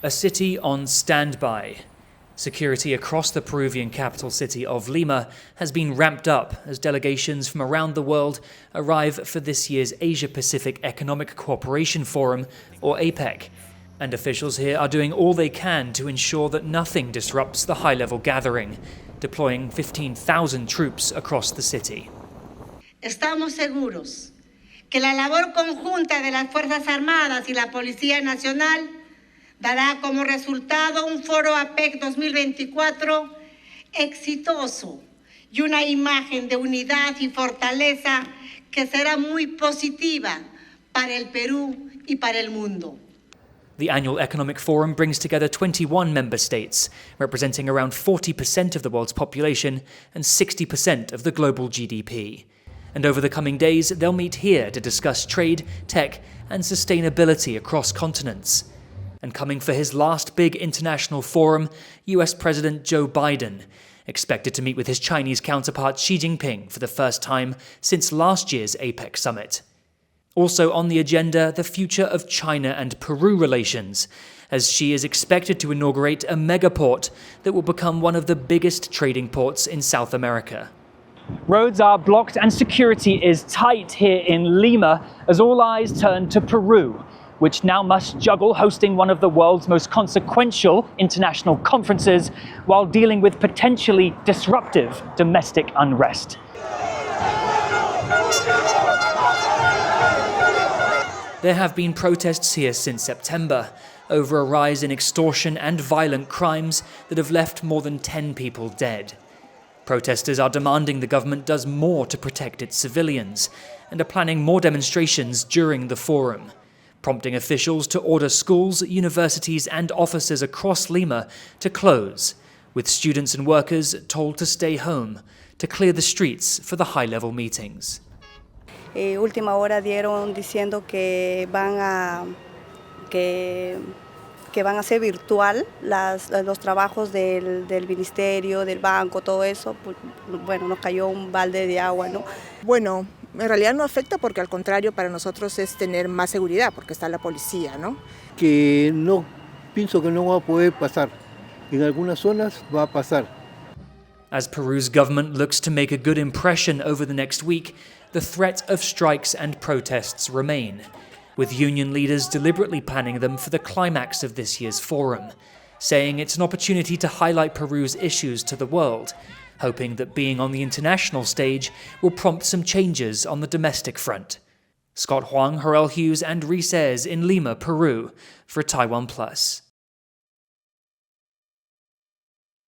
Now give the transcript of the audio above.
A city on standby. Security across the Peruvian capital city of Lima has been ramped up as delegations from around the world arrive for this year's Asia-Pacific Economic Cooperation Forum, or APEC. And officials here are doing all they can to ensure that nothing disrupts the high-level gathering, deploying 15,000 troops across the city. Estamos seguros que la labor conjunta de las Fuerzas Armadas y la Policía Nacional dará como resultado un foro APEC 2024 exitoso y una imagen de unidad y fortaleza que será muy positiva para el Perú y para el mundo. The annual economic forum brings together 21 member states, representing around 40% of the world's population and 60% of the global GDP. And over the coming days, they'll meet here to discuss trade, tech, and sustainability across continents. And coming for his last big international forum, US President Joe Biden, expected to meet with his Chinese counterpart Xi Jinping for the first time since last year's APEC summit. Also on the agenda, the future of China and Peru relations, as Xi is expected to inaugurate a megaport that will become one of the biggest trading ports in South America. Roads are blocked and security is tight here in Lima as all eyes turn to Peru, which now must juggle hosting one of the world's most consequential international conferences while dealing with potentially disruptive domestic unrest. There have been protests here since September over a rise in extortion and violent crimes that have left more than 10 people dead. Protesters are demanding the government does more to protect its civilians and are planning more demonstrations during the forum, prompting officials to order schools, universities and offices across Lima to close, with students and workers told to stay home to clear the streets for the high-level meetings. Última hora dieron diciendo que van a ser virtual los trabajos del ministerio, del banco, todo eso. Bueno, nos cayó un balde de agua, ¿no? Bueno, en realidad no afecta porque al contrario para nosotros es tener más seguridad porque está la policía, ¿no? Que no, pienso que no va a poder pasar. En algunas zonas va a pasar. As Peru's government looks to make a good impression over the next week, the threat of strikes and protests remain, with union leaders deliberately planning them for the climax of this year's forum, saying it's an opportunity to highlight Peru's issues to the world, hoping that being on the international stage will prompt some changes on the domestic front. Scott Huang, Herel, Hughes and Reece in Lima, Peru, for TaiwanPlus.